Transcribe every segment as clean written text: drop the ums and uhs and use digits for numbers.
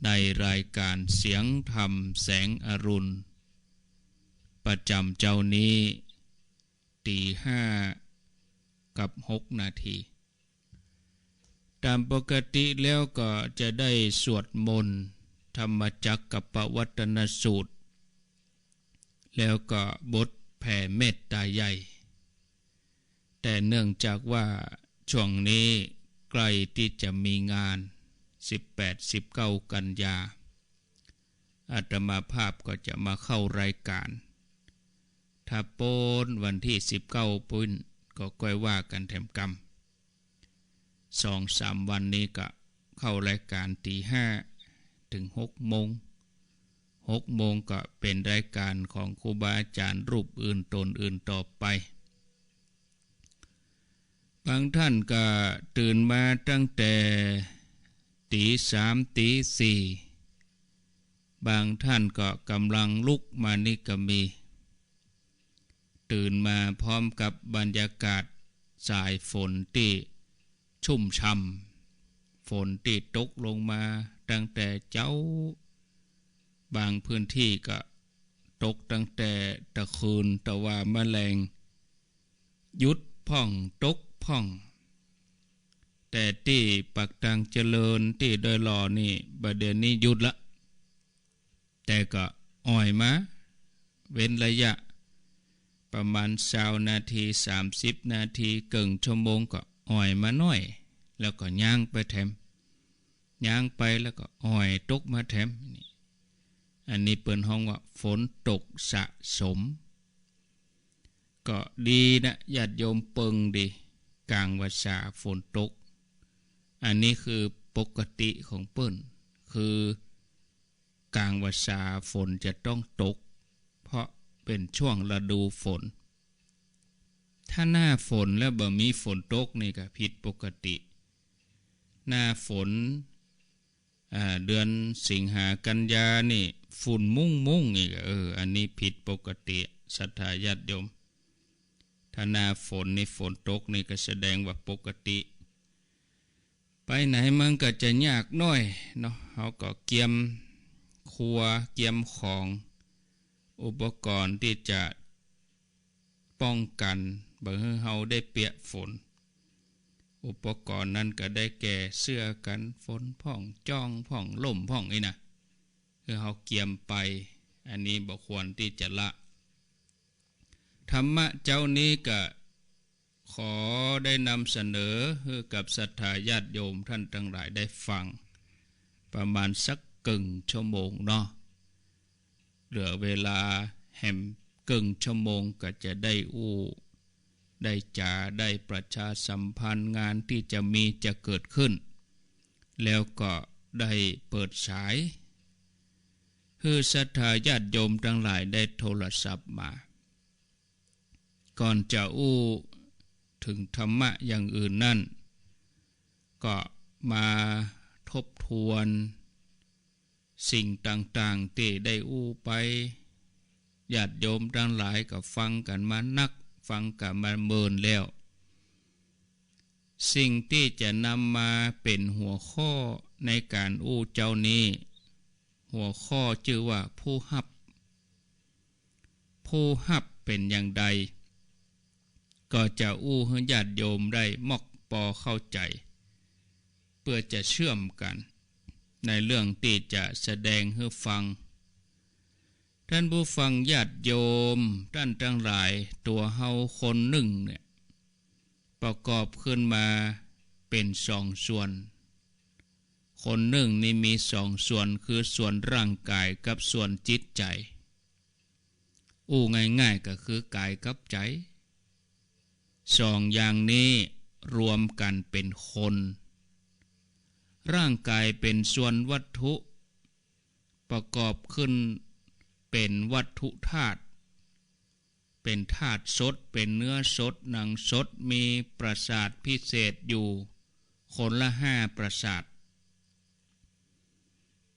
ในรายการเสียงธรรมแสงอรุณประจำเจ้านี้ตี5:06ตามปกติแล้วก็จะได้สวดมนต์ธรรมจักรกับปวัตตนสูตรแล้วก็บทแผ่เมตตาใหญ่แต่เนื่องจากว่าช่วงนี้ใกล้ที่จะมีงาน18-19 กันยาอาตมาภาพก็จะมาเข้ารายการถ้าโปนวันที่19ปุ้นก็ค่อยว่ากันแถมกรรม 2-3 วันนี้ก็เข้ารายการตี 5 ถึง 6 โมง 6 โมงก็เป็นรายการของครูบาอาจารย์รูปอื่นตนอื่นต่อไปบางท่านก็ตื่นมาตั้งแต่ตี 3 ตี 4บางท่านก็กำลังลุกมานี่ก็มีตื่นมาพร้อมกับบรรยากาศสายฝนที่ชุ่มช่ำฝนที่ตกลงมาตั้งแต่เจ้าบางพื้นที่ก็ตกตั้งแต่ตะคืนแต่ว่าแมลงหยุดพ่องตกพ่องแต่ที่ปักตังเจริญที่โดยหล่อนี่ประเดี๋ยวนี้หยุดละแต่ก็อ่อยมาเว้นระยะประมาณ20 นาที30 นาทีเกินชั่วโมงก็อ่อยมาหน่อยแล้วก็ย่างไปแถมย่างไปแล้วก็อ่อยตกมาแถมอันนี้เปิดห้องว่าฝนตกสะสมก็ดีนะญาติโยมเปิงดีกลางวันษาฝนตกอันนี้คือปกติของเปิ้นคือกลางวันษาฝนจะต้องตกเพราะเป็นช่วงฤดูฝนถ้าหน้าฝนแล้วบ่มีฝนตกนี่ก็ผิดปกติหน้าฝนเดือนสิงหากันยานี่ฝุ่นมุ่งอีกอันนี้ผิดปกติศรัทธาญาติโยมถ้าหน้าฝนนี่ฝนตกนี่ก็แสดงว่าปกติไปไหนมันก็จะยากน้อยเนาะเขาก็เกียมครัวเกียมของอุปกรณ์ที่จะป้องกันบ่ให้เฮาได้เปียกฝนอุปกรณ์นั้นก็ได้แก่เสื้อกันฝนพ่องจ้องพ่องล่มพ่องนี่นะคือเฮาเกียมไปอันนี้บ่ควรที่จะละธรรมะเจ้านี้ก็ขอได้นำเสนอให้กับศรัทธาญาติโยมท่านทั้งหลายได้ฟังประมาณสักกึ่งชั่วโมงเนาะเหลือเวลาแหมกึ่งชั่วโมงก็จะได้ได้จ่าได้ประชาสัมพันธ์งานที่จะเกิดขึ้นแล้วก็ได้เปิดฉายให้ศรัทธาญาติโยมทั้งหลายได้โทรศัพท์มาก่อนจะถึงธรรมะอย่างอื่นนั่นก็มาทบทวนสิ่งต่างๆที่ได้ไปญาติโยมทั้งหลายก็ฟังกันมานักฟังกันมาเมินแล้วสิ่งที่จะนำมาเป็นหัวข้อในการเจ้านี้หัวข้อชื่อว่าผู้ฮับเป็นอย่างใดก็จะให้ญาติโยมได้มอกปอเข้าใจเพื่อจะเชื่อมกันในเรื่องที่จะแสดงให้ฟังท่านผู้ฟังญาติโยมท่านทั้งหลายตัวเฮาคนหนึ่งเนี่ยประกอบขึ้นมาเป็น2 ส่วนคนหนึ่งนี่มี2 ส่วนคือส่วนร่างกายกับส่วนจิตใจง่ายๆก็คือกายกับใจ2 อย่างนี้รวมกันเป็นคนร่างกายเป็นส่วนวัตถุประกอบขึ้นเป็นวัตถุธาตุเป็นธาตุสดเป็นเนื้อสดหนังสดมีประสาทพิเศษอยู่คนละ5 ประสาท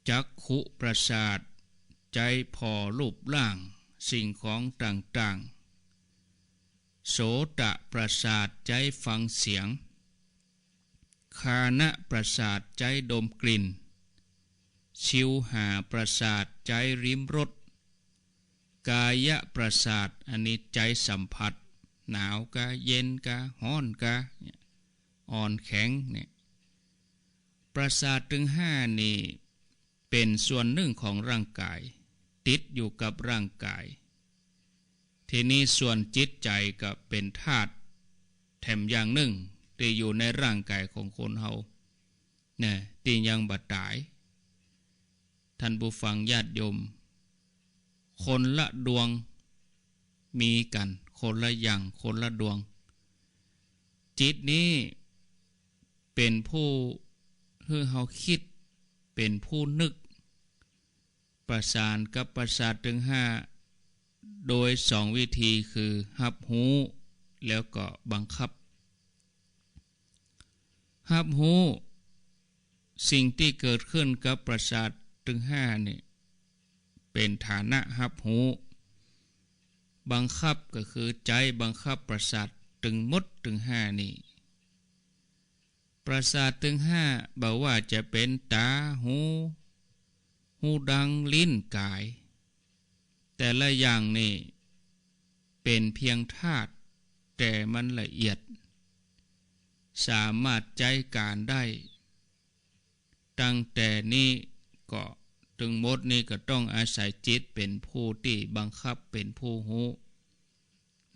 จักขุประสาทใจพอรูปร่างสิ่งของต่างๆโสตประสาทใจฟังเสียงคานะประสาทใจดมกลิ่น ช ชิวหาประสาทใจริมรสกายะประสาทอันนี้ใจสัมผัสหนาวกะเย็นกะร้อนกะอ่อนแข็งเนี่ยประสาทถึง5นี่เป็นส่วนหนึ่งของร่างกายติดอยู่กับร่างกายทีนี้ส่วนจิตใจก็เป็นธาตุแถมอย่างหนึ่งที่อยู่ในร่างกายของคนเฮาเนี่ยที่ยังบ่ตายท่านผู้ฟังญาติโยมคนละดวงมีกันคนละอย่างคนละดวงจิตนี้เป็นผู้ให้เฮาคิดเป็นผู้นึกประสานกับประสาทถึง5โดย2วิธีคือรับรู้แล้วก็บังคับรับรู้สิ่งที่เกิดขึ้นกับประสาทถึง5นี่เป็นฐานะรับรู้บังคับก็คือใจบังคับประสาทถึงหมดถึง5นี่ประสาทถึง5บอกว่าจะเป็นตาหูดังลิ้นกายแต่ละอย่างนี่เป็นเพียงธาตุแต่มันละเอียดสามารถใจการได้ตั้งแต่นี้ก็ถึงหมดนี้ก็ต้องอาศัยจิตเป็นผู้ที่บังคับเป็นผู้รู้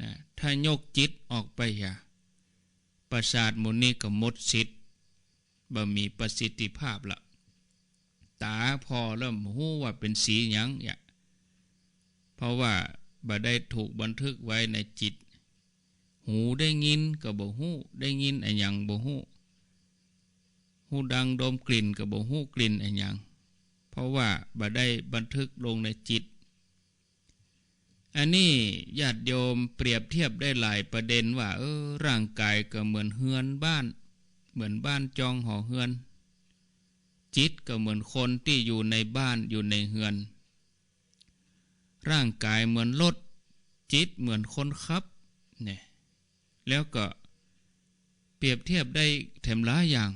นะถ้ายกจิตออกไปประสาทหมู่นี้ก็หมดสิทธิ์บ่มีประสิทธิภาพละตาพอเริ่มรู้ว่าเป็นสีหยังเพราะว่าบ่ได้ถูกบันทึกไว้ในจิตหูได้ยินก็บ่ฮู้ได้ยินอันหยังบ่ฮู้หูดังดมกลิ่นก็บ่ฮู้กลิ่นอันหยังเพราะว่าบ่ได้บันทึกลงในจิตอันนี้ญาติโยมเปรียบเทียบได้หลายประเด็นว่าร่างกายก็เหมือนเฮือนบ้านเหมือนบ้านจองหอเฮือนจิตก็เหมือนคนที่อยู่ในบ้านอยู่ในเฮือนร่างกายเหมือนรถจิตเหมือนคนขับเนี่ยแล้วก็เปรียบเทียบได้แถมหลายอย่าง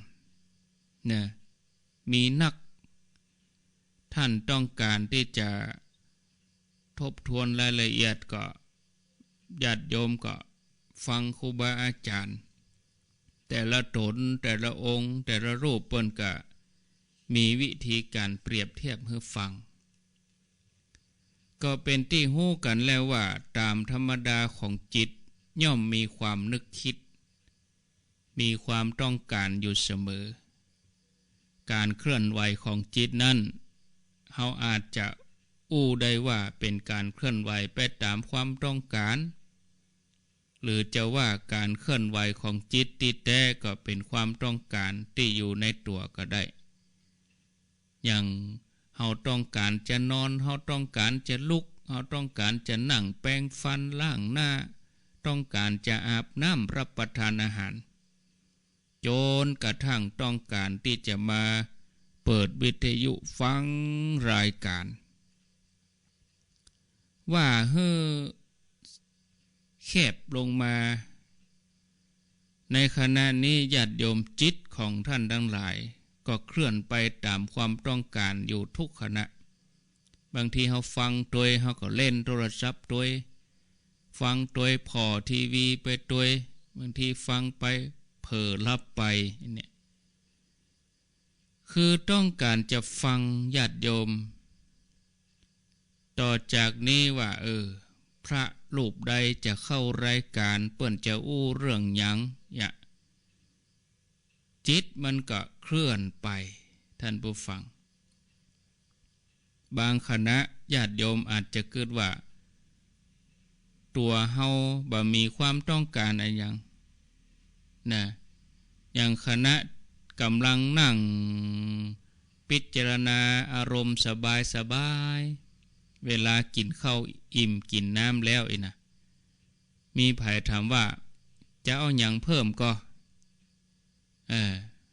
เนี่ยมีนักท่านต้องการที่จะทบทวนรายละเอียดก็ญาติโยมก็ฟังครูบาอาจารย์แต่ละตนแต่ละองค์แต่ละรูปเปิ้นก็มีวิธีการเปรียบเทียบให้ฟังก็เป็นที่ฮู้กันแล้วว่าตามธรรมดาของจิตย่อมมีความนึกคิดมีความต้องการอยู่เสมอการเคลื่อนไหวของจิตนั้นเฮาอาจจะอู้ได้ว่าเป็นการเคลื่อนไหวไปตามความต้องการหรือจะว่าการเคลื่อนไหวของจิตที่แท้ก็เป็นความต้องการที่อยู่ในตัวก็ได้อย่างเฮาต้องการจะนอนเฮาต้องการจะลุกเฮาต้องการจะนั่งแปรงฟันล้างหน้าต้องการจะอาบน้ำรับประทานอาหารจนกระทั่งต้องการที่จะมาเปิดวิทยุฟังรายการว่าแคบลงมาในขณะนี้ญาติโยมจิตของท่านทั้งหลายก็เคลื่อนไปตามความต้องการอยู่ทุกขณะบางทีเขาฟังตัวเขาก็เล่นโทรศัพท์ตัวฟังตัวพอทีวีไปตัวบางทีฟังไปเผลอลับไปเนี่ยคือต้องการจะฟังญาติโยมต่อจากนี้ว่าพระรูปใดจะเข้ารายการเปิ้นจะอู้เรื่องหยังจิตมันก็เคลื่อนไปท่านผู้ฟังบางคณะญาติโยมอาจจะคิดว่าตัวเฮาบ่มีความต้องการอะไรอย่างนะอย่างคณะกำลังนั่งพิจารณาอารมณ์สบายๆเวลากินข้าวอิ่มกินน้ำแล้วนะมีไผถามว่าจะเอาหยังเพิ่มก็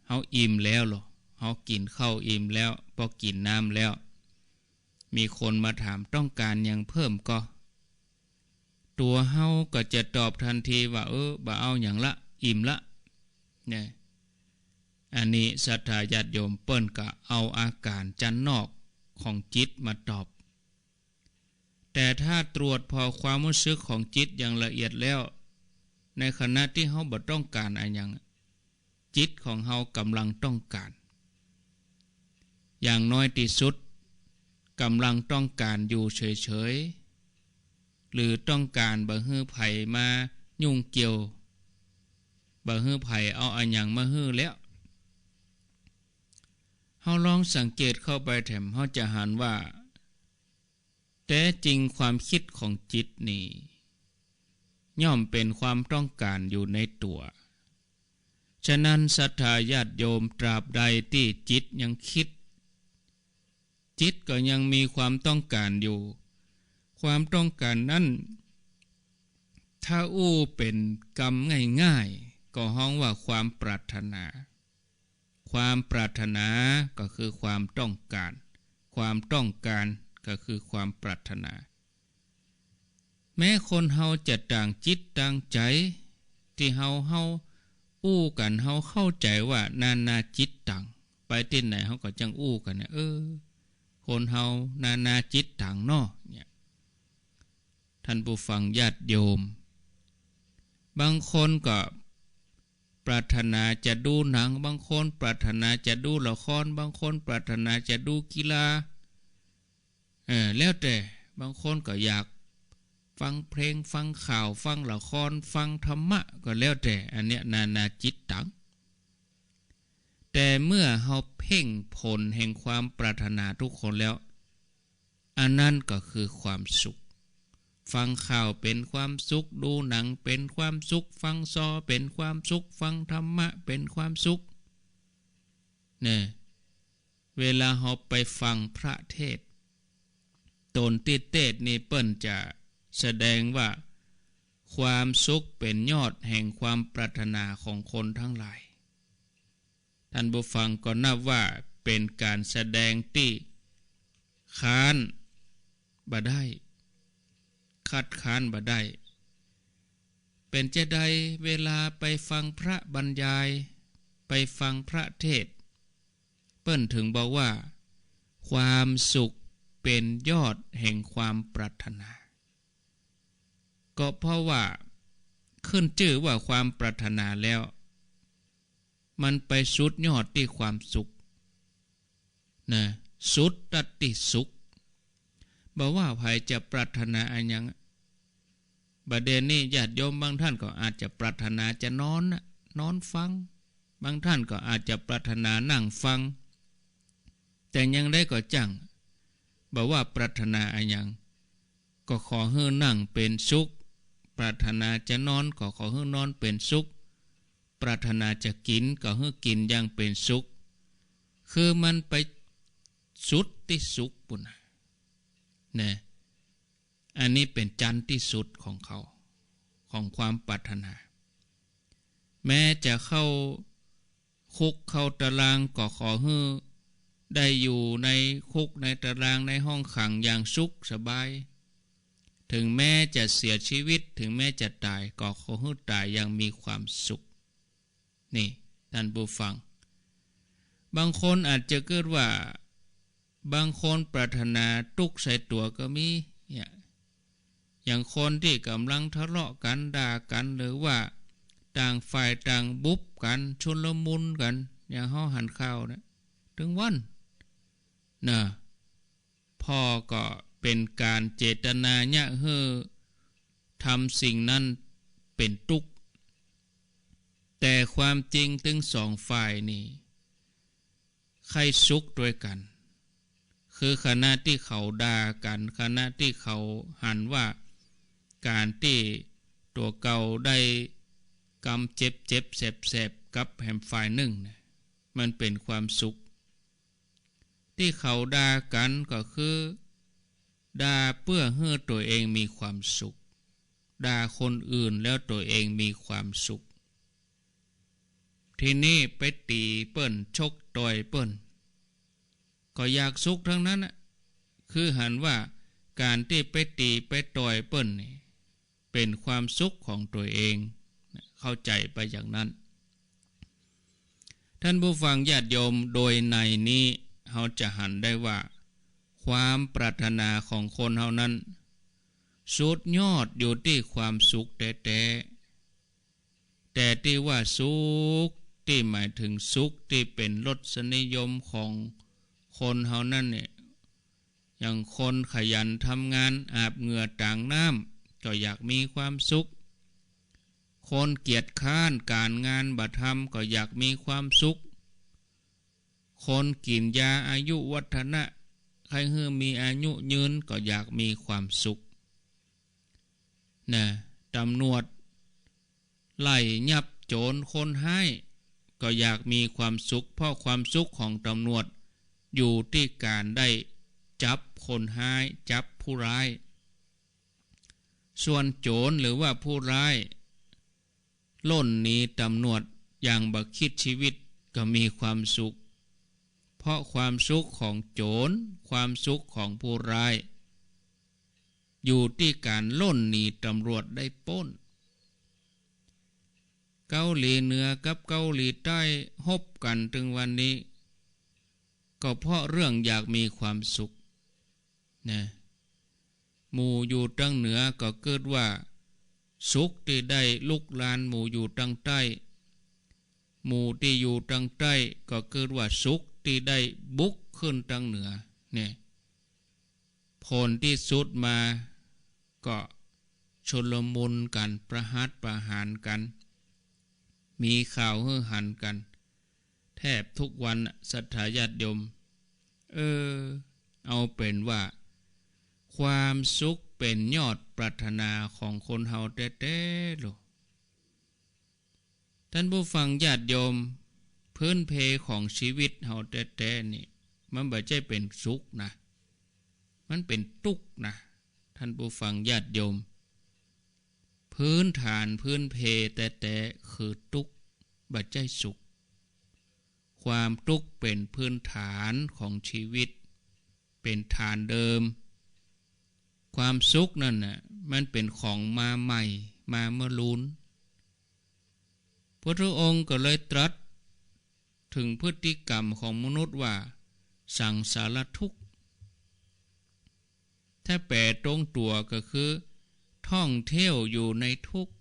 เฮาอิ่มแล้วหรอเฮากินข้าวอิ่มแล้วพอกินน้ำแล้วมีคนมาถามต้องการหยังเพิ่มก็ตัวเฮาก็จะตอบทันทีว่าบ่เอาหยังละอิ่มละเนี่ยอันนี้ศรัทธาญาติโยมเปิ้นก็เอาอาการจันนอก ของจิตมาตอบแต่ถ้าตรวจพอความรู้สึกของจิตอย่างละเอียดแล้วในขณะที่เฮาบ่ต้องการอะไรอย่างจิตของเฮากำลังต้องการอย่างน้อยที่สุดกำลังต้องการอยู่เฉยๆหรือต้องการบ่ฮื้อไผมายุ่งเกี่ยวบ่ฮื้อไผเอาอันหยังมาฮื้อแล้วเฮาลองสังเกตเข้าไปแถมเฮาจะหันว่าแต่จริงความคิดของจิตนี่ย่อมเป็นความต้องการอยู่ในตัวฉะนั้นศรัทธาญาติโยมตราบใดที่จิตยังคิดจิตก็ยังมีความต้องการอยู่ความต้องการนั้นถ้าอู้เป็นกรรมง่ายๆก็ฮ้องว่าความปรารถนาความปรารถนาก็คือความต้องการความต้องการก็คือความปรารถนาแม้คนเฮาจะต่างจิตต่างใจที่เฮาอู้กันเฮาเข้าใจว่านานาจิตต่างไปที่ไหนเฮาก็จังอู้กันเนี่ยคนเฮานานาจิตต่างเนาะเนี่ยท่านผู้ฟังญาติโยมบางคนก็ปรารถนาจะดูหนังบางคนปรารถนาจะดูละครบางคนปรารถนาจะดูกีฬาแล้วแต่บางคนก็อยากฟังเพลงฟังข่าวฟังละครฟังธรรมะก็แล้วแต่อันเนี้ยนานาจิตตังแต่เมื่อเฮาเพ่งผลแห่งความปรารถนาทุกคนแล้วอันนั้นก็คือความสุขฟังข่าวเป็นความสุขดูหนังเป็นความสุขฟังซอเป็นความสุขฟังธรรมะเป็นความสุขเนี่ยเวลาเฮาไปฟังพระเทศน์ตนติเตศนี่เปิ้นจะแสดงว่าความสุขเป็นยอดแห่งความปรารถนาของคนทั้งหลายท่านผู้ฟังก็นับว่าเป็นการแสดงที่ค้านบ่ได้คัดค้านบ่ได้เป็นจะใดเวลาไปฟังพระบรรยายไปฟังพระเทศน์เปิ้นถึงบอกว่าความสุขเป็นยอดแห่งความปรารถนาก็เพราะว่าขึ้นชื่อว่าความปรารถนาแล้วมันไปสุดยอดที่ความสุขนะสุดตัดที่สุขบอกว่าใครจะปรารถนาอะไรอย่างประเด็นนี้ญาติโยมบางท่านก็อาจจะปรารถนาจะนอนฟังบางท่านก็อาจจะปรารถนานั่งฟังแต่ยังได้ก็จังบอกว่าปรารถนาอะไรอย่างก็ขอให้นั่งเป็นสุขปรารถนาจะนอนก็ขอให้นอนเป็นสุขปรารถนาจะกินก็ให้กินอย่างเป็นสุขคือมันไปสุดที่สุขปุ่นนะอันนี้เป็นจันทร์ที่สุดของเขาของความปรารถนาแม้จะเข้าคุกเข้าตารางก็ขอให้ได้อยู่ในคุกในตารางในห้องขังอย่างสุขสบายถึงแม้จะเสียชีวิตถึงแม้จะตายก็ขอให้ตายอย่างมีความสุขนี่ท่านผู้ฟังบางคนอาจจะเกิดว่าบางคนปรารถนาทุกข์ใส่ตัวก็มีอย่างคนที่กำลังทะเลาะกันด่ากันหรือว่าต่างฝ่ายต่างบุบกันชุลมุนกันอย่างห่อหันข้าวนะถึงวันนะพ่อก็เป็นการเจตนาเนี่ยเฮ้อทำสิ่งนั้นเป็นทุกข์แต่ความจริงถึงสองฝ่ายนี่ใครสุขด้วยกันคือขณะที่เขาด่ากันขณะที่เขาหันว่าการที่ตัวเก่าได้กำเจ็บแสบกับแหมฝ่ายหนึ่งนะมันเป็นความสุขที่เขาด่ากันก็คือด่าเพื่อให้ตัวเองมีความสุขด่าคนอื่นแล้วตัวเองมีความสุขทีนี้ไปตีเปิ้นชกต่อยเปิ้นก็อยากสุขทั้งนั้นนะคือหันว่าการที่ไปตีไปต่อยเปิ้นนี่เป็นความสุขของตัวเองเข้าใจไปอย่างนั้นท่านผู้ฟังญาติโยมโดยในนี้เราจะหันได้ว่า ความปรารถนาของคนเฮานั้นสุดยอดอยู่ที่ความสุขแต่ที่ว่าสุขที่หมายถึงสุขที่เป็นรสนิยมของคนเฮานั้นเนี่ยอย่างคนขยันทำงานอาบเหงื่อต่างน้ำก็อยากมีความสุขคนเกียจคร้านการงานบ่ทำก็อยากมีความสุขคนกินยาอายุวัฒนะใครฮือมีอายุยืนก็อยากมีความสุขนะตำรวจไล่ยับโจรคนให้ก็อยากมีความสุขเพราะความสุขของตำรวจอยู่ที่การได้จับคนให้จับผู้ร้ายส่วนโจรหรือว่าผู้ร้ายล่นหนีตำรวจอย่างบักคิดชีวิตก็มีความสุขเพราะความสุขของโจรความสุขของผู้ร้ายอยู่ที่การล่นหนีตำรวจได้ปล้นเกาหลีเหนือกับเกาหลีใต้ฮบกันถึงวันนี้ก็เพราะเรื่องอยากมีความสุขนะหมู่อยู่ตั้งเหนือก็เกิดว่าสุขที่ได้ลุกลานหมู่อยู่ตั้งใต้หมู่ที่อยู่ตั้งใต้ก็เกิดว่าสุขที่ได้บุกขึ้นตั้งเหนือเนี่ยผลที่สุดมาก็ชลมุนกันประหารกันมีข่าวฮือหันกันแทบทุกวันศรัทธาญาติโยมเอาเป็นว่าความสุขเป็นยอดปรารถนาของคนเฮาแท้ๆลูกท่านผู้ฟังญาติโยมพื้นเพของชีวิตเฮาแท้ๆนี่มันบ่ใช่เป็นสุขนะมันเป็นทุกข์นะท่านผู้ฟังญาติโยมพื้นฐานพื้นเพแต่คือทุกข์บ่ใช่สุขความทุกข์เป็นพื้นฐานของชีวิตเป็นฐานเดิมความสุขนั่นน่ะมันเป็นของมาใหม่มาเมื่อลุ้นพระองค์ก็เลยตรัสถึงพฤติกรรมของมนุษย์ว่าสังสารทุกข์ถ้าแปลตรงตัวก็คือท่องเที่ยวอยู่ในทุกข์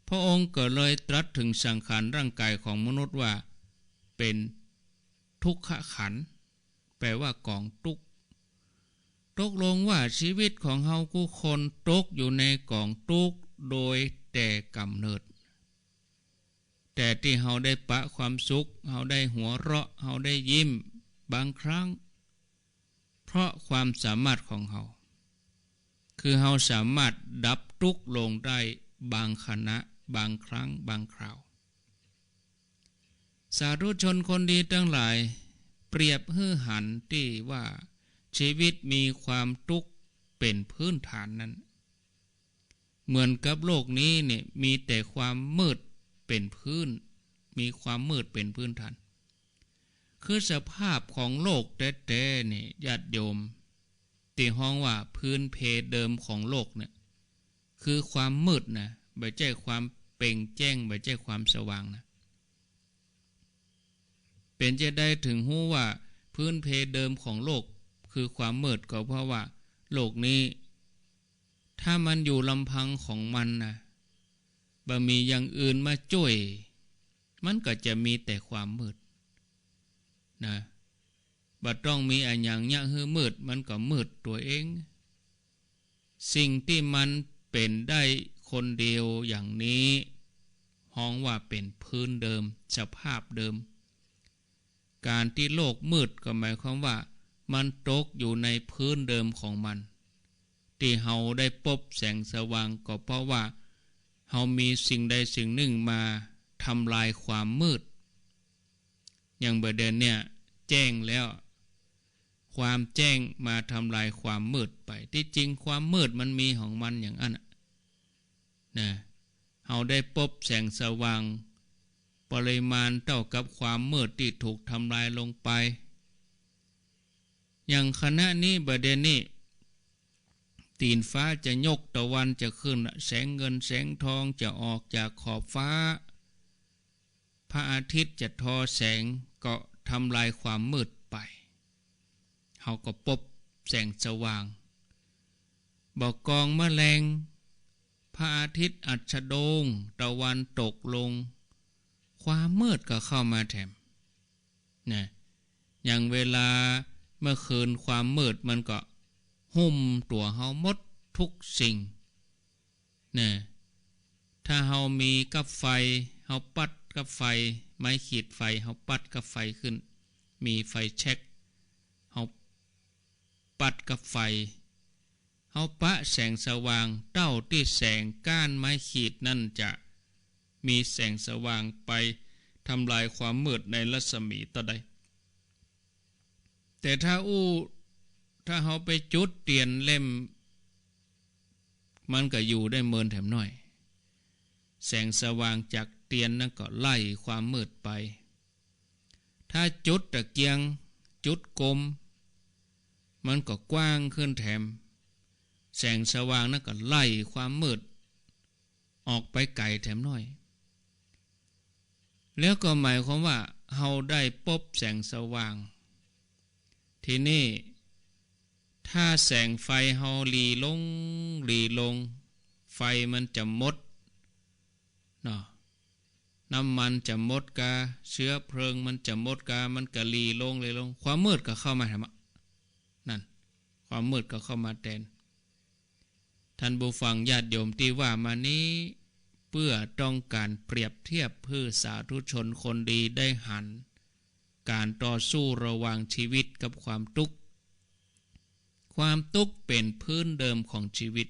พระองค์ก็เลยตรัสถึงสังขารร่างกายของมนุษย์ว่าเป็นทุกขขันธ์แปลว่ากองทุกข์ตกลงว่าชีวิตของเฮาผู้คนตกอยู่ในกองทุกข์โดยแต่กำเนิดแต่ที่เฮาได้ปะความสุขเฮาได้หัวเราะเฮาได้ยิ้มบางครั้งเพราะความสามารถของเฮาคือเฮาสามารถดับทุกข์ลงได้บางขณะบางครั้งบางคราวสาธุชนคนดีทั้งหลายเปรียบฮือหันที่ว่าชีวิตมีความทุกข์เป็นพื้นฐานนั้นเหมือนกับโลกนี้เนี่ยมีแต่ความมืดเป็นพื้นมีความมืดเป็นพื้นฐานคือสภาพของโลกแท้ๆเนี่ยญาติโยมที่ห้องว่าพื้นเพเดิมของโลกเนี่ยคือความมืดนะไม่ใช่ความเปล่งแจ้งไม่ใช่ความสว่างนะเป็นจะได้ถึงหู้ว่าพื้นเพเดิมของโลกคือความมืดก็เพราะว่าโลกนี้ถ้ามันอยู่ลำพังของมันนะบ่มีอย่างอื่นมาช่วยมันก็จะมีแต่ความมืดนะบ่ต้องมีอันอย่างยะฮือมืดมันก็มืดตัวเองสิ่งที่มันเป็นได้คนเดียวอย่างนี้ฮ้องว่าเป็นพื้นเดิมสภาพเดิมการที่โลกมืดก็หมายความว่ามันตกอยู่ในพื้นเดิมของมันที่เฮาได้พบแสงสว่างก็เพราะว่าเฮามีสิ่งใดสิ่งหนึ่งมาทำลายความมืดอย่างประเด็นเนี่ยแจ้งแล้วความแจ้งมาทำลายความมืดไปที่จริงความมืดมันมีของมันอย่างนั้นนะเฮาได้พบแสงสว่างปริมาณเท่ากับความมืดที่ถูกทำลายลงไปอย่างขณะนี้ประเด็นนี้ตีนฟ้าจะยกตะวันจะขึ้นแสงเงินแสงทองจะออกจากขอบฟ้าพระอาทิตย์จะทอแสงก็ทำลายความมืดไป เฮาก็พบแสงสว่างบอกกองแมลงพระอาทิตย์อัสดงตะวันตกลงความมืดก็เข้ามาแถมนะอย่างเวลาเมื่อคืนความมืดมันก็หุ้มตัวเฮาหมดทุกสิ่งนะถ้าเฮามีกับไฟเฮาปัดกับไฟไม้ขีดไฟเฮาปัดกับไฟขึ้นมีไฟแช็กเฮาปัดกับไฟเฮาปะแสงสว่างเต้าที่แสงก้านไม้ขีดนั่นจะมีแสงสว่างไปทำลายความมืดในรัศมีต่อใดแต่ถ้าเฮาไปจุดเตียนเล่มมันก็อยู่ได้เมินแถมน้อยแสงสว่างจากเตียนนั้นก็ไล่ความมืดไปถ้าจุดตะเกียงจุดกลมมันก็กว้างขึ้นแถมแสงสว่างนั้นก็ไล่ความมืดออกไปไกลแถมน้อยแล้วก็หมายความว่าเฮาได้พบแสงสว่างทีนี้ถ้าแสงไฟเฮาหลีลงไฟมันจะหมดเนาะน้ำมันจะหมดกาเชื้อเพลิงมันจะหมดกามันก็หลีลงความมืดก็เข้ามาทำนั่นความมืดก็เข้ามาแทนท่านผู้ฟังญาติโยมที่ว่ามานี้เพื่อต้องการเปรียบเทียบเพื่อสาธุชนคนดีได้หันการต่อสู้ระหว่างชีวิตกับความทุกข์เป็นพื้นเดิมของชีวิต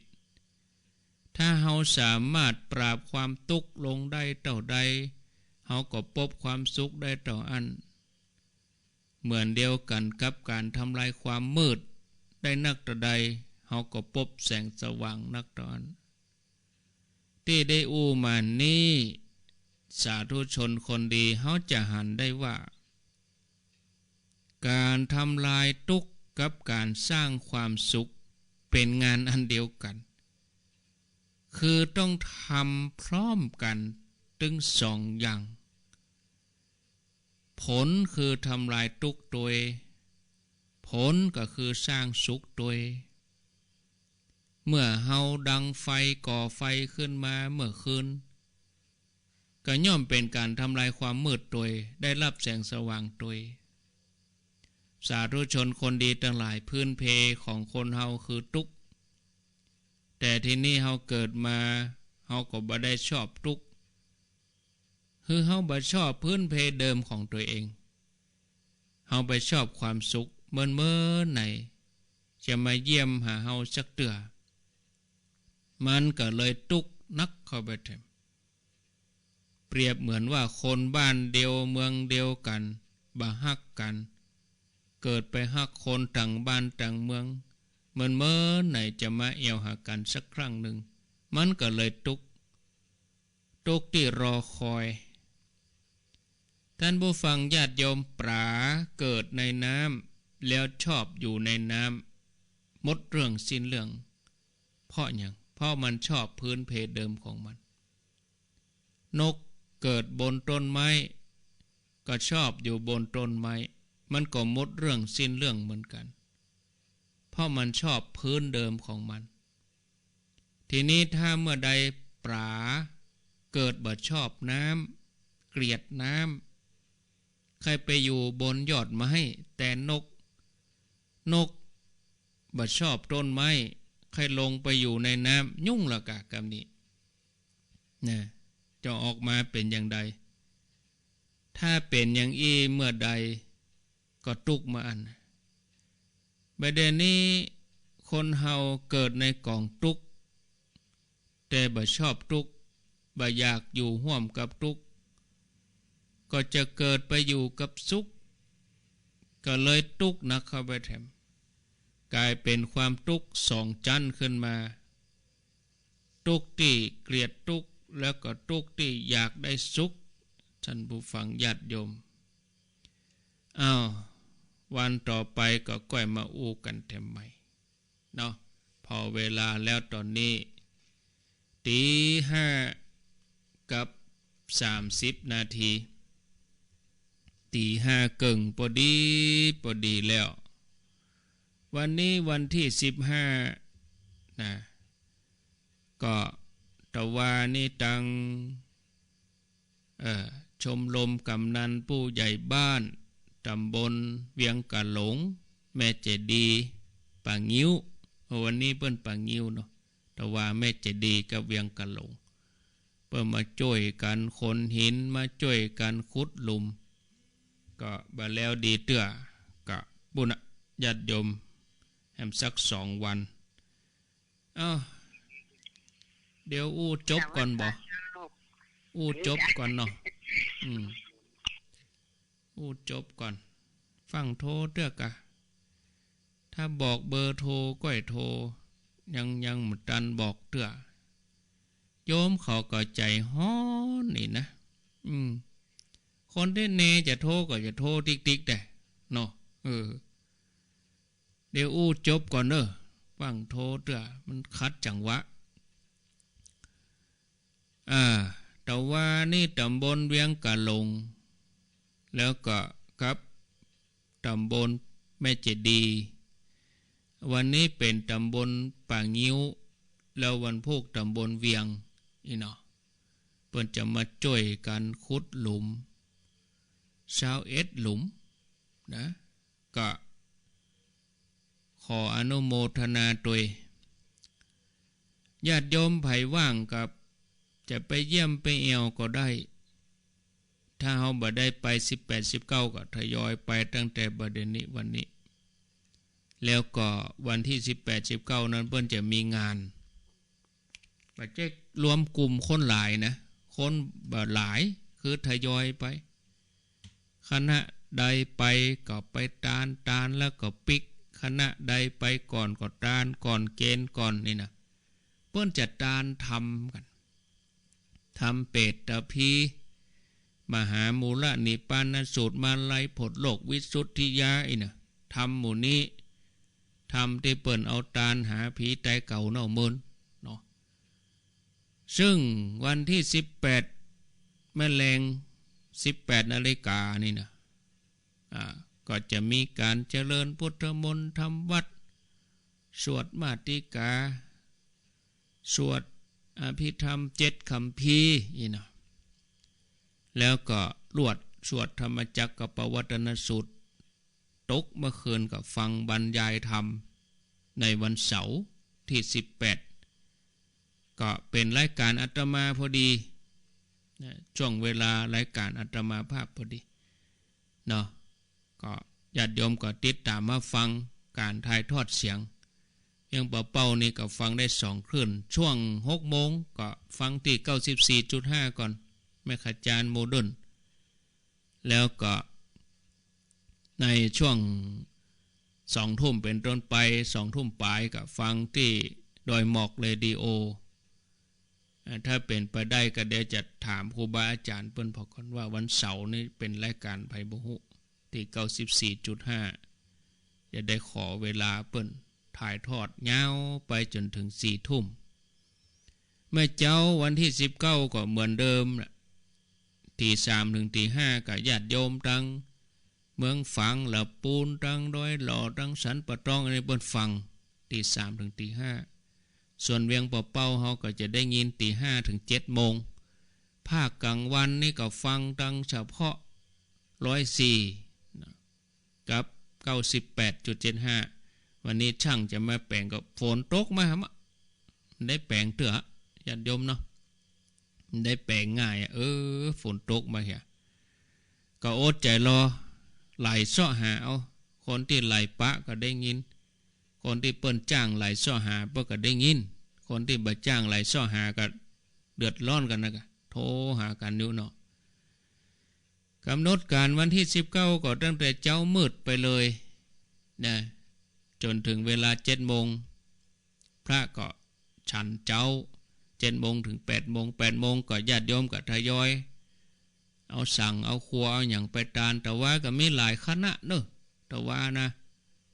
ถ้าเฮาสามารถปราบความทุกข์ลงได้เท่าใดเฮาก็พบความสุขได้เท่าอันเหมือนเดียวกันกับการทำลายความมืดได้นักเท่าใดเฮาก็พบแสงสว่างนักเท่านั้นที่ได้มานี้สาธุชนคนดีเฮาจะหันได้ว่าการทำลายทุกข์กับการสร้างความสุขเป็นงานอันเดียวกันคือต้องทำพร้อมกันถึงสองอย่างผลคือทำลายทุกข์โดยผลก็คือสร้างสุขโดยเมื่อเฮาดังไฟก่อไฟขึ้นมาเมื่อคืนก็ย่อมเป็นการทำลายความมืดโดยได้รับแสงสว่างโดยสาธุชนคนดีทั้งหลายพื้นเพของคนเฮาคือทุกข์แต่ที่นี่เฮาเกิดมาเฮาก็บ่ได้ชอบทุกข์คือเฮาบ่ชอบพื้นเพเดิมของตัวเองเฮาไปชอบความสุขเมื่อไหนจะมาเยี่ยมหาเฮาสักเตือมันก็เลยทุกข์นักเข้าไปแถมเปรียบเหมือนว่าคนบ้านเดียวเมืองเดียวกันบ่ฮักกันเกิดไปฮักคนต่างบ้านต่างเมืองเมื่อไหนจะมาเอี่ยวหากันสักครั้งหนึ่งมันก็เลยทุกข์ที่รอคอยท่านผู้ฟังญาติโยมปลาเกิดในน้ำแล้วชอบอยู่ในน้ำหมดเรื่องสิ้นเรื่องเพราะมันชอบพื้นเพเดิมของมันนกเกิดบนต้นไม้ก็ชอบอยู่บนต้นไม้มันก็หมดเรื่องสิ้นเรื่องเหมือนกันเพราะมันชอบพื้นเดิมของมันทีนี้ถ้าเมื่อใดปลาเกิดบ่ชอบน้ำเกลียดน้ำใครไปอยู่บนยอดไม้แต่นกบ่ชอบต้นไม้ใครลงไปอยู่ในน้ำยุ่งละกะกับนี้นะจะออกมาเป็นอย่างใดถ้าเป็นอย่างเมื่อใดก็ทุกข์มาอันประเด็นนี้คนเฮาเกิดในกองทุกข์แต่บ่ชอบทุกข์บ่อยากอยู่ร่วมกับทุกข์ก็จะเกิดไปอยู่กับสุขก็เลยทุกข์นักเข้าไปแถมกลายเป็นความทุกข์สองชั้นขึ้นมาทุกข์ที่เกลียดทุกข์แล้วก็ทุกข์ที่อยากได้สุขท่านผู้ฟังญาติโยมวันต่อไปก็ก้อยมาอู้กันแถมใหม่เนาะพอเวลาแล้วตอนนี้5:30 นาที5:30พอดีแล้ว วันนี้วันที่15นะก็ตะวานี่ตังชมรมกำนันผู้ใหญ่บ้านตำบลเวียงกะหลงแม่เจดีป่างิ้ววันนี้เปิ้นป่างิ้วเนาะแต่ว่าแม่เจดีกับเวียงกะหลงเปิ้นมาช่วยกันขนหินมาช่วยกันขุดหลุมก็บ่แล้วดีเตื้อก็บุญญาติโยมแฮมสัก2 วันเดี๋ยวอู้จบก่อนบ่อู้จบก่อนเนาะอู้จบก่อนฟังโทรเด้อกะถ้าบอกเบอร์โทรก็ให้โทรยังหมดตันบอกเด้อโยมเขาก็ใจฮ้อนนี่นะคนที่เนจะโทรก็จะโทรติ๊กๆได้เนาะเดี๋ยวอู้จบก่อนเด้อฟังโทรเด้อมันคัดจังหวะแต่ว่านี่ตำบลเวียงกะหลงแล้วก็ครับตำบลแม่เจดีวันนี้เป็นตำบลป่างิ้วแล้ววันพุธตำบลเวียงนี่เนาะเพิ่นจะมาช่วยกันขุดหลุม21หลุมนะก็ขออนุโมทนาด้วยญาติโยมไผว่างกับจะไปเยี่ยมไปเอวก็ได้ถ้าเฮาบ่ได้ไป18 19ก็ทยอยไปตั้งแต่บัดนี้วันนี้แล้วก็วันที่18 19นั้นเพิ่นจะมีงานบ่ใช่รวมกลุ่มคนหลายนะคนบ่หลายคือทยอยไปคณะใดไปก็ไปตานแล้วก็ปิกคณะใดไปก่อนก็ตานก่อนเกณฑ์ก่อนนี่นะเพิ่นจะตานทำกันทำเปตตะพีมหามูลนิปานสูตรมาลัยผลโลกวิสุทธิยาอีนะทำหมู่นี้ทำที่เปิ่นเอาตานหาผีตายเก่าเนาะเนาะซึ่งวันที่18แมลง18 นาฬิกานี่นะก็จะมีการเจริญพุทธมนต์ทำวัดสวดมาติกาสวดอภิธรรม7 คัมภีร์นี่นะแล้วก็รวดสวดธรรมจักรกับปวัตนสูตรตกเมื่อคืนกับฟังบรรยายธรรมในวันเสาร์ที่18ก็เป็นรายการอาตมาพอดีช่วงเวลารายการอาตมาภาพพอดีเนาะก็ญาติโยมก็ติดตามมาฟังการถ่ายทอดเสียงเพียงเป่าๆนี่ก็ฟังได้2 คลื่นช่วง6 โมงก็ฟังที่ 94.5 ก่อนแม่ขจารย์โมเดิร์นแล้วก็ในช่วง2 ทุ่มเป็นต้นไป2 ทุ่มปลายก็ฟังที่ดอยหมอกเรดิโอถ้าเป็นไปได้ก็เดี๋ยวจะถามครูบาอาจารย์เปิ้นพอก่อนว่าวันเสาร์นี่เป็นรายการไผบ่ฮู้ที่ 94.5 จะได้ขอเวลาเปิ้นถ่ายทอดยาวไปจนถึง4 ทุ่มเมื่อเจ้าวันที่19ก็เหมือนเดิมตี3 ถึงตี 5ก็ญาติโยมตั้งเมืองฝังละปูนตั้งดอยหล่อตั้งสันปะตองในเปิ้นฟังตี3 ถึงตี 5ส่วนเวียงปะเป้าเฮาก็จะได้ยินตี 5 ถึง 7 โมงภาคกลางวันนี่ก็ฟังตั้งเฉพาะ104กับ 98.75 วันนี้ช่างจะมาแปลงกับฝนตกมาฮะได้แปลงเตื้อญาติโยมเนาะได้แปลงง่ายฝนตกมาเหี่ยก็อดใจรอไหลเสาะหาเอาคนที่ไหลปะก็ได้ยินคนที่เปิ้นจ้างไหลเสาะหาเปิ้นก็ได้ยินคนที่บ่จ้างไหลเสาะหาก็เดือดร้อนกันนะก็โทรหากันอยู่เนาะกำหนดการวันที่19ก็ตั้งแต่เช้ามืดไปเลยนะจนถึงเวลา 7 โมงพระก็ฉันเจ้า7 โมงถึง 8 โมง 8 โมงก็ญาติโยมก็ทยอยเอาสั่งเอาครัวเอาอย่างไปตานแต่ว่าก็มีหลายคณะเนอะแต่ว่านะ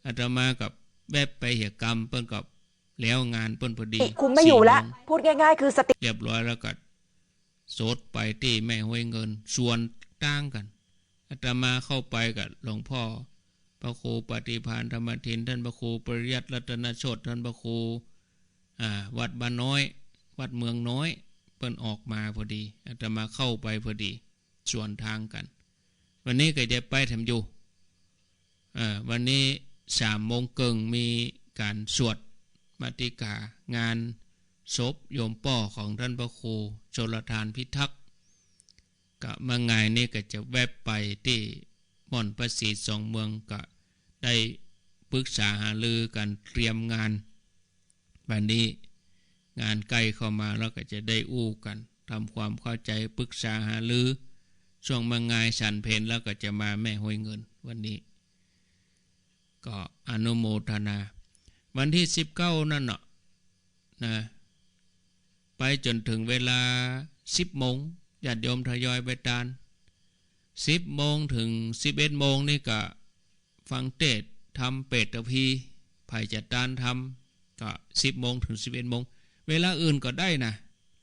อาตมากับแบบไปเหตุกรรมเปิ้นกับแล้วงานเปิ้นพอดีคุมไม่อยู่แล้วพูดง่ายๆคือสติเรียบร้อยแล้วก็โสดไปที่แม่ห้วยเงินส่วนต่างกันอาตมาเข้าไปกับหลวงพ่อ พระครูปฏิภาณธรรมทินท่านพระครูปริยัติรัตนโชติท่านพระครูวัดบ้านน้อยวัดเมืองน้อยเปิ้นออกมาพอดีอาตมาเข้าไปพอดีส่วนทางกันวันนี้ก็จะไปทำอยู่วันนี้3:30มีการสวดมาติกางานศพโยมป่อของท่านพระครูชลทานพิทักษ์ก็เมื่อไงนี่ก็จะแวบไปที่ม่อนประสิทธิ์2 เมืองก็ได้ปรึกษาหารือกันเตรียมงานวันนี้งานใกล้เข้ามาแล้วก็จะได้อู้กันทำความเข้าใจปรึกษาหารือช่วงเมื่อไงฉันเพลแล้วก็จะมาแม่ห้วยเงินวันนี้ก็อนุโมทนาวันที่19นั่นเนาะนะไปจนถึงเวลา10 โมงญาติโยมทยอยไปตาน10 โมงถึง11 โมงนี่ก็ฟังเทศทำเปตพีไผ่จัดตานทำก็10 โมงถึง11 โมงเวลาอื่นก็ได้นะ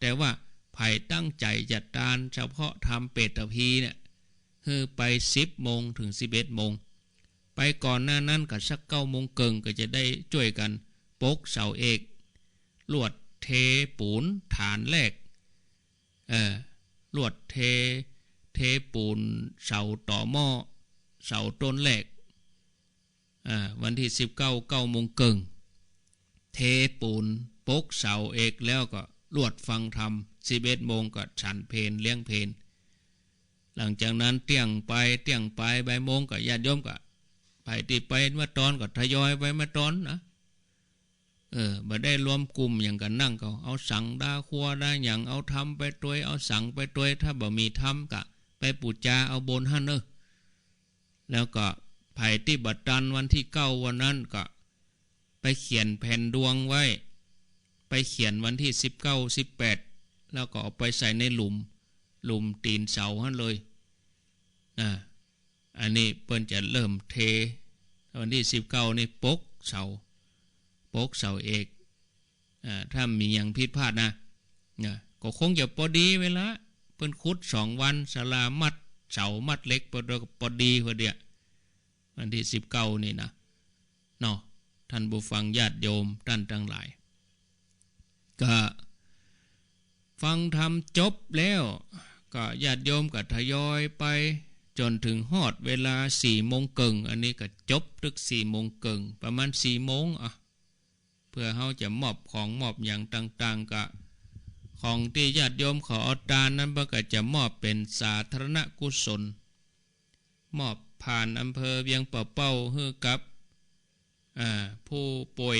แต่ว่าไผ่ตั้งใจจัดตานเฉพาะทำเปตพีเนี่ยคือไป10 โมงถึง11 โมงไปก่อนหน้านั้นก็สัก9 โมงเกิงก็จะได้ช่วยกันปกเสาเอกลวดเทปูนฐานแรกลวดเทปูนเสาต่อหม้อเสาต้นแรกวันที่19 9 โมงเกิงเทปูนปกเสาเอกแล้วก็ลวดฟังธรรม11 โมงก็ฉันเพลเลี้ยงเพลหลังจากนั้นเที่ยงไปบ่ายโมงก็ญาติโยมก็ไปที่ไปมาตอนก็ทยอยไปมาตอนนะบ่ได้รวมกลุ่มอย่างกันนั่งก็เอาสั่งดาครัวได้อย่างเอาทำไปตัวเอาสั่งไปตัวถ้าบ่มีทำก็ไปปูจาเอาบนหั่นแล้วก็ไผ่ที่บัดตันวันที่9วันนั้นก็ไปเขียนแผ่นดวงไว้ไปเขียนวันที่19 18แล้วก็เอาไปใส่ในหลุมตีนเสาหั่นเลยอันนี้เปิ้นจะเริ่มเทวันที่19นี่ปกเสาเอกถ้ามีอย่างผิดพลาดนะก็คงจะพอดีเวลาเปิ้นขุด2 วันศาลามัดเสามัดเล็กพอดีพอเดียวันที่19นี่นะเนาะท่านผู้ฟังญาติโยมท่านทั้งหลายก็ฟังธรรมจบแล้วก็ญาติโยมก็ทยอยไปจนถึงฮอดเวลา4 โมงเกิงอันนี้ก็จบตึก4 โมงเกิงประมาณ4 โมงเพื่อเฮาจะมอบของมอบอย่างต่างๆก็ของที่ญาติโยมขอเอาทานนั้นก็จะมอบเป็นสาธารณกุศลมอบผ่านอำเภอเวียงป่าเป้าให้กับผู้ป่วย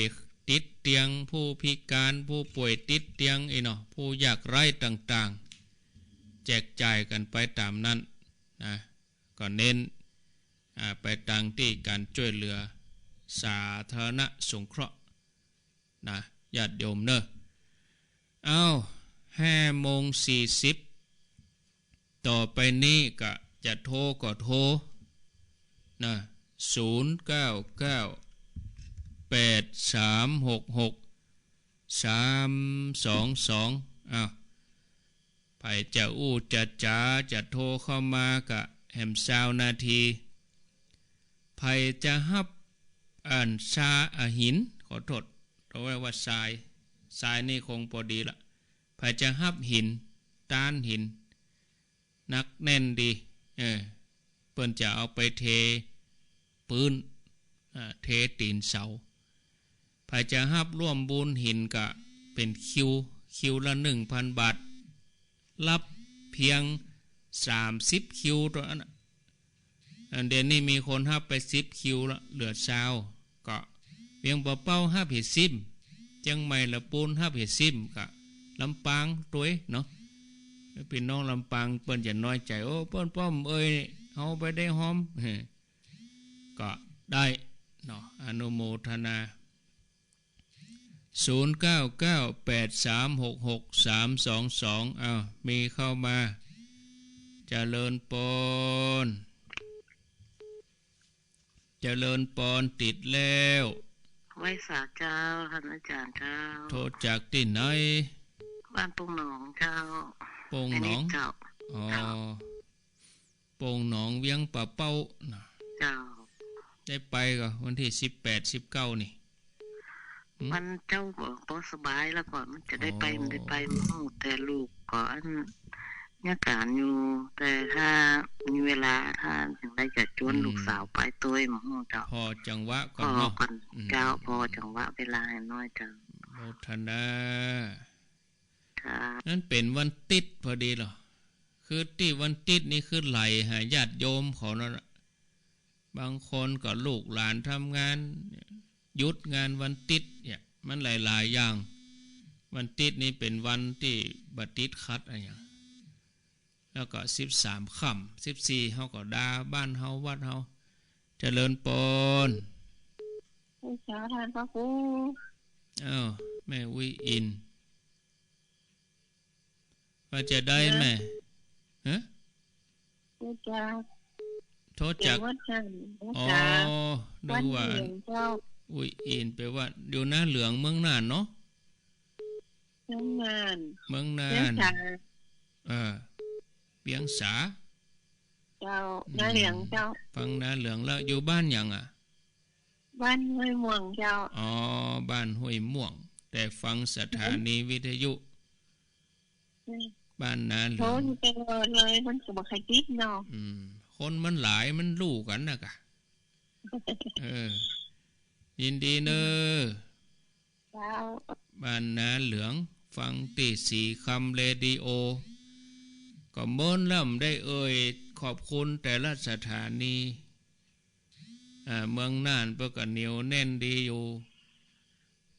ติดเตียงผู้พิการผู้ป่วยติดเตียงผู้ยากไร้ต่างๆแจกจ่ายกันไปตามนั้นนะก็เน้นไปทางที่การช่วยเหลือสาธารณสงเคราะห์นะญาติโยมเอา5:40ต่อไปนี้ก็จะโทรก็โทรนะ0998366 322ไผจะอู้จะจ๋าจะโทรเข้ามาก็แหม20 นาทีไผจะฮับชาหินขอโทษเราว่าทรายนี่คงพอดีละไผจะฮับหินต้านหินนักแน่นดีเปิ้นจะเอาไปเทปืนเทตีนเสาไผจะฮับร่วมบุญหินก็เป็นคิวละ 1,000 บาทรับเพียง30 คิวตัวนั้นเดี๋ยวนี้มีคนฮับไป10 คิวละเหลือ20ก็เวียงป่าเป้าฮับเห็ดซิมเชียงใหม่ละปูนฮับเห็ดซิมก็ลำปางตัวเนาะพี่น้องลำปางเปิ้นจะน้อยใจโอ้เปิ้นป้อมเอ้ยเอาไปได้หอมก็ได้เนาะอนุโมทนา0998366322มีเข้ามาเจริญปอนติดแล้วไว้สาเจ้าท่านอาจารย์เจ้าโทรจากที่ไหนบ้านปงหนองเจ้าปงหนองปงหนองเวียงป่าเป้าเจ้า ได้ไปก็วันที่18-19นี่มันเจ้าก็พอสบายแล้วก่อนมันจะได้ไปมันได้ไปมั่งแต่ลูกก็อันเนี่ยการอยู่แต่ถ้ามีเวลาถ้าอย่างไรจะชวนลูกสาวไปตัวมั่งเจ้าพอจังหวะก่อนเนาะกันเจ้าพอจังหวะเวลาน้อยจังโมทนานั่นเป็นวันติดพอดีเหรอคือที่วันติดนี่คือไหลหาญาติโยมเขาเนาะบางคนก็ลูกหลานทำงานหยุดงานวันติดเนี่ยมันหลายๆอย่างวันติดนี้เป็นวันที่บัดติดคัดอะไรอย่างแล้วก็13ค่ำ14เฮาก็ดาบ้านเฮาวัดเฮาเจริญปนสาธานพระครูแม่วิอินว่าจะได้แม่ฮะโทษจากอ๋อนึกว่าวิอินแปลว่าอยู่หน้าเหลืองเมืองน่านเนาะเมืองน่านเปียงสาเจ้าหน้าเหลืองเจ้าฟังหน้าเหลืองแล้วอยู่บ้านยังอ่ะบ้านห้วยม่วงเจ้าอ๋อบ้านห้วยม่วงแต่ฟังสถานีวิทยุบ้านนาเหลืองโทรไปเลยมันก็บ่ใครติดเนาะคนมันหลายมันรู้กันน่ะกะยินดีเนอบ้านนาเหลืองฟังตีสีคำเรดิโอก็เมินล่ำได้ขอบคุณแต่ละสถานีเมืองน่านเพื่อก็เหนียวแน่นดีอยู่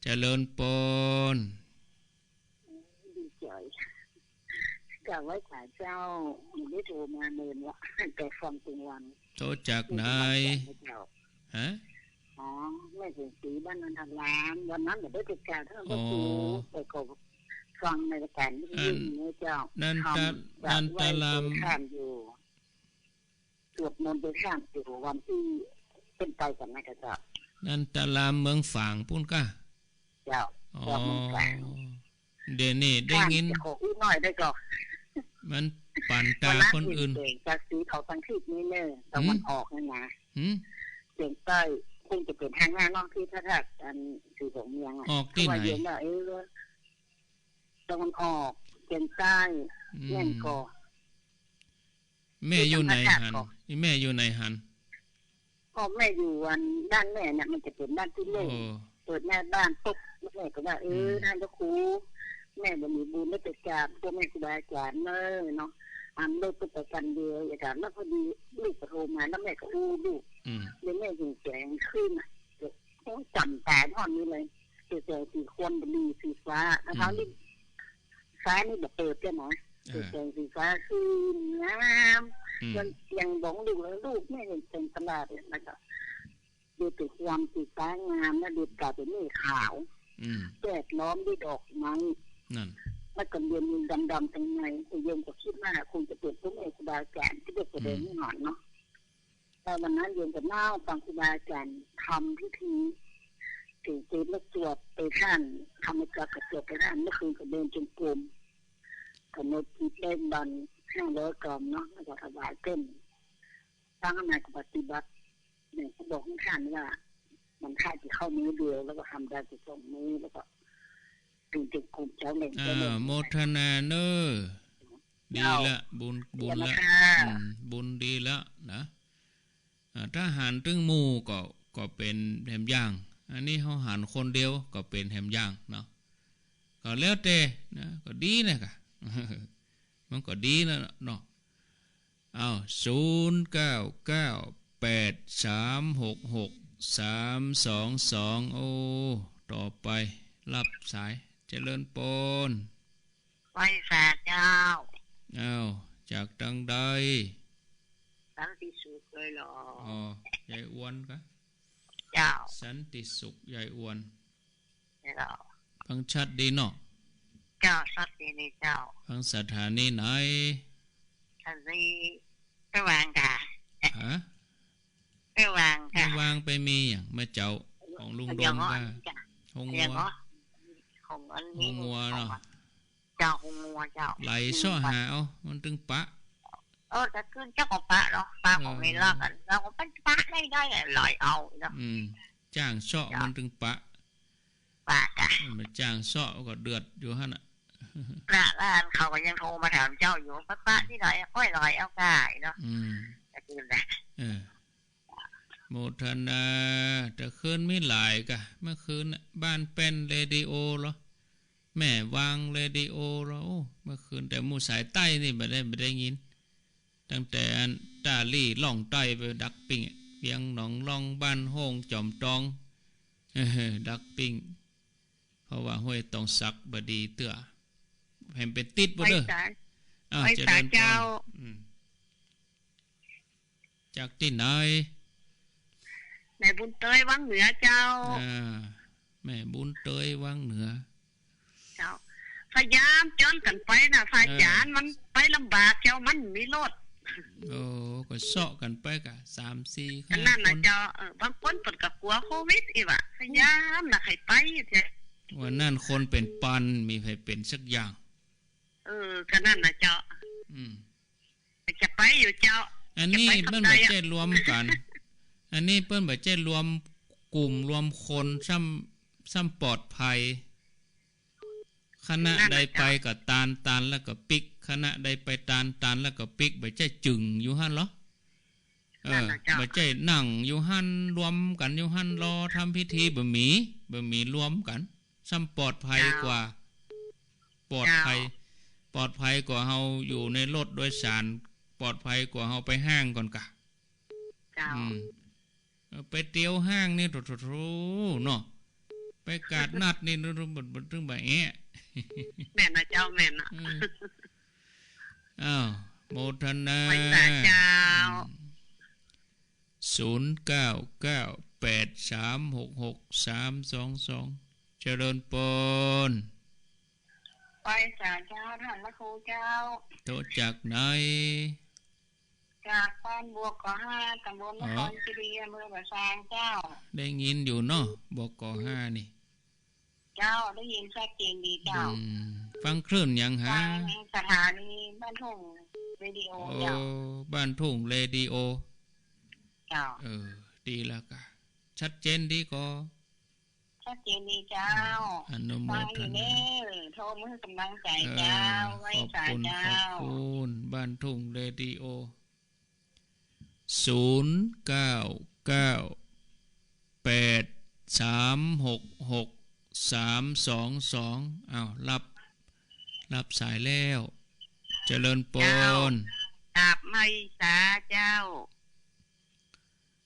เจริญปนดีใจกะไว้ขายเจ้าได้โทรมาเมินว่าแต่ฟังตรงวันโทรจากไหนฮะอ๋อไม่ถึงสีบ้านนันทรามวันนั้นได้ติดการท่านก็คือไปก็ฟังในรายการที่นี่เจ้านันตลามข้ามอยู่สวดมนต์ไปข้ามอยู่วันที่เป็นไปกันนะเจ้านันตลามเมืองฝางพุ่นก้าเจ้าเมืองฝางเดี๋ยวนี้ได้ยินขออีกหน่อยได้ก่อนมันปั่นตาคนอื่นจากสีเขาตั้งที่นี้เนี่ยตะวันออกนี่นะเสียงใต้คงจะเป็นทางหน้านอกที่ถ้าอันสีของเมืองออกที่ไหนตะวันออกเชียงใต้แม่นกอแม่อยู่ไหนหันแม่อยู่ไหนหันพ่อแม่อยู่วันด้านแม่เนี่ยมันจะเป็นด้านที่เล่นเปิดแม่บ้านปุ๊บแม่ก็ว่าท่านเจ้าครูแม่บ่มีบุญไม่ติดการพวกแม่ครูบาอาจารย์เนาะเลิกไปกันเดียวอาจารย์แล้วพอดีลูกโทรมาแล้วแม่ก็ลูกเดี๋ยวแม่ถึงแสงขึ้นต้องจำแต่ท่อนนี้เลยเจอสีคนดีสีฟ้านะคะนี่ฟ้านี่แบบเปิดใช่ไหมแสงสีฟ้าคืองามยังบอกลูกแล้วลูกไม่เห็นเป็นตลาดเลยนะครับดูติดความสีฟ้างามแล้วดูกลายเป็นนี่ขาวแจกล้อมด้วยดอกไม้แล้วก็เรียนดำๆตรงไหนคุณโยมก็คิดว่าคงจะเป็นพวกเอกครูบาอาจารย์ที่เด็กแสดงนี่หน่อยเนาะแต่วันนั้นโยมกับน้าฟังครูบาอาจารย์ทำพิธีถึงเจดแล้วสวดไปท่านทำให้กระเกิดไปท่านเมื่อคืนก็เดินจงกรมขนมจีบเล่นบัน500 กรัมเนาะแล้วก็ถวายเต้นตั้งนายปฏิบัติเนี่ยเขาบอกให้ท่านว่ามันท่าจะเข้ามือเดียวแล้วก็ทำได้จะส่งมือแล้วก็ถึงจุดกลุ่มเจ้าเล่นโมทนาเนอดีละบุญละบุญดีละนะถ้าหันตึงหมู่ก็เป็นแหมย่างอันนี้เขาหันคนเดียวก็เป็นแหมย่างเนาะก็แล้วแต่นะก็ดีนะมันก็ดีนะเนาะ0998366322โอ้ต่อไปรับสายเจริญปนไหว้สาเจ้าจากดังใดสันติสุขเลยหรอยายอ้วนกะเจ้าสันติสุขยายอ้วนเจ้าฟังชัดดีเนาะเจ้าชัดดีนี่เจ้าฟังสถานีไหนสถานีระวางกะระวางไปมีอย่างเมื่อเจ้าของลุงดงกะหงงัวเจ้าหงงัวเจ้าไหลซ้อหามันตึงปะ แต่ขึ้นเจ้าของปะเนาะปะของไม่รักกันเราก็เป็นปะได้ลอยเอาเนาะจ้างเสาะมันถึงปะกันมันจ้างเสาะก็เดือดอยู่หั่นน่ะแล้วเขาก็ยังโทรมาถามเจ้าอยู่ปะที่ไหนค่อยลอยเอาได้เนาะก็คือแหละโมทนาแต่คืนไม่หลายกะเมื่อคืนบ้านเป็นเรดิโอเหรอแม่วางเรดิโอเหรอเมื่อคืนแต่หมู่สายใต้นี่ไม่ได้ยินตั้งแต่ตาลี่ล่องใต้ไปดักปิงเวียงหนองล่องบ้านโฮงจอมตองดักปิงเพราะว่าห้วยตองสักบดีเตื้อแผ่นเป็นติดบ่เด้อจะเดินเจ้าจากที่ไหนแม่บุญเตยวังเหนือเจ้าแม่บุญเตยวังเหนือเจ้าพยายามจนกันไปนะพายานมันไปลำบากเจ้ามันมีรถก็เสาะกันไปกะ3-4 คนนั่นน่ะเจ้าบางคนเปิดกับกลัวโควิดอีกว่ะพยายามน่ะให้ไปเจ้าว่านั่นคนเป็นปันมีใครเป็นสักอย่างก็นั่นน่ะเจ้าจะไปอยู่เจ้าอันนี้เปิ้นบ่ใช่รวมกันอันนี้เปิ้นบ่ใช่รวมกลุ่มรวมคนซ้ำปลอดภัยคณะใดไปก็ตานแล้วก็ปิกคณะใดไปตานแล้วก็ปิกบ่ใช่จึงอยู่หั่นเหรอบ่ใช่นั่งอยู่หั่นรวมกันอยู่หั่นรอทำพิธีบ่มีรวมกันซ้ำปลอดภัยกว่าปลอดภัยกว่าเฮาอยู่ในรถโดยสารปลอดภัยกว่าเฮาไปห้างก่อนกะไปเตียวห้างนี่โถๆเนาะไปกาดนัดนี่บ่ถึงบ่แอะแม่นะเจ้าแม่นะโมทนาไปสาเจ้า0998366322เจริญปนไปสาเจ้าท่านพระครูเจ้าโตจากไหนจากบ้านบวกก5ตำบลนครคีรีอำเภอบ่อซางเจ้าได้ยินอยู่เนาะบวกก5นี่เจ้าได้ยินชัดเจนดีเจ้าฟังคลื่นยังฮะสถานีบ้านทุ่งเรดิโอเจ้าบ้านทุ่งเรดิโอเจ้าดีแล้วกะชัดเจนดีก็ชัดเจนดีเจ้าอนุโมทนาโทรมือกำลังใจเจ้าไว้สาเจ้าขอบคุณบ้านทุ่งเรดิโอ0998366322รับสายแล้วเจริญปนกราบไม่สาเจ้า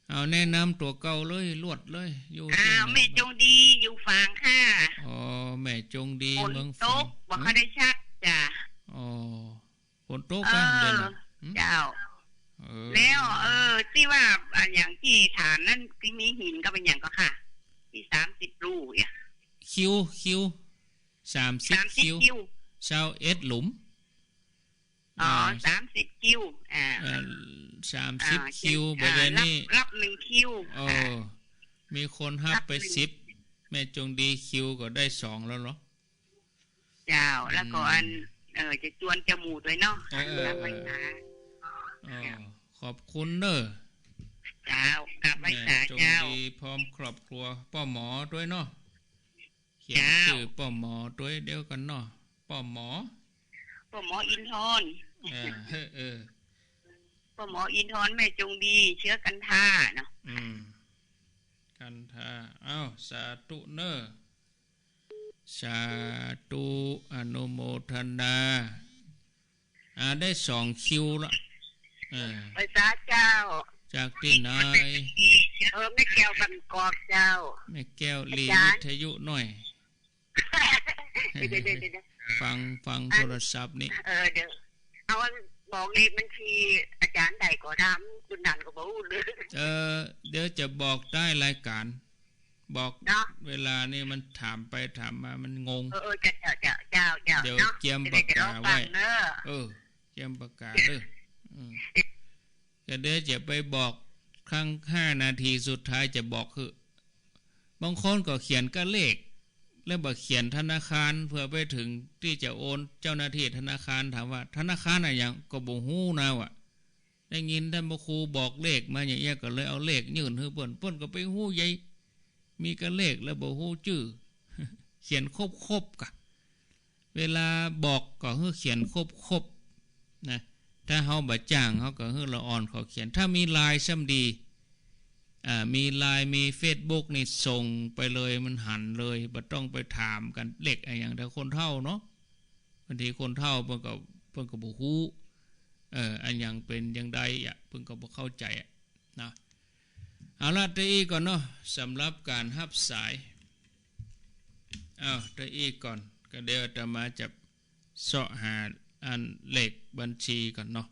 เอาแนะนำตัวเก่าเลยลวดเลยอยู่แม่จงดีอยู่ฝางค่ะแม่จงดีเมืองฝางบ่ค่อยได้ชักจ้ะฝนตกบ้างเด้อเจ้าแล้วที่ว่าอย่างที่ฐานนั่นที่มีหินก็เป็นอย่างก็ค่ะที่30รูอ่ะคิว30คิว21หลุม30คิว30คิวบ่ได้นี่รับ1คิวมีคนรับไป10แม่จงดีคิวก็ได้2แล้วเหรอเจ้าแล้วก็อันจะจวนจมูกด้วยเนาะขอบคุณเด้อเจ้ากลับไปสาเจ้าจงดีพร้อมครอบครัวป้อหมอด้วยเนาะเขียนชื่อป้อหมอด้วยเดียวกันเนาะป้อหมออินทรป้อหมออินทรแม่จงดีเชื้อกันทาเนาะกันทาสาธุเน้อสาธุอนุโมทนาได้2คิวละไปสาเจ้าจากที่ไหนแม่แก้วบันกอกเจ้าแม่แก้วลีวิทยุหน่อยฟังโทรศัพท์นี่เดี๋ยวเอาบอกเลขบัญชีอาจารย์ใดก็ทำคุณนันก็บอกเลยเดี๋ยวจะบอกได้รายการบอกเวลานี่มันถามไปถามมามันงงเจ้าเดี๋ยวเตรียมปากกาไว้เตรียมปากกาเดี๋ยวจะไปบอกครั้ง5 นาทีสุดท้ายจะบอกคือบางคนก็เขียนก็เลขแล้วบอกเขียนธนาคารเพื่อไปถึงที่จะโอนเจ้าหน้าที่ธนาคารถามว่าธนาคารอะไรอย่างก็บ่ฮู้นะว่ะ ได้ยินท่านพระครูบอกเลขมาอย่างเงี้ยก็เลยเอาเลขยื่นให้เปิ้นก็ไปฮู้ใหญ่มีก็เลขแล้วบ่ฮู้ชื่อเขียนครบกะเวลาบอกก็ให้เขียนครบนะถ้าเฮาบ่จ้างเฮาก็ให้ละอ่อนเขาเขียนถ้ามีลายซ้ำดีมีไลน์มี Facebook นี่ส่งไปเลยมันหันเลยบ่ต้องไปถามกันเลขอะไรอย่างแต่คนเฒ่าเนาะบางทีคนเฒ่าเพิ่นก็บ่ฮู้อันยังเป็นยังใดเพิ่นก็บ่เข้าใจนะเอาล่ะตะอีก่อนเนาะสำหรับการรับสายตะอีก่อนก็เดี๋ยวจะมาจับเสาะหาอันเลขบัญชีก่อนเนาะ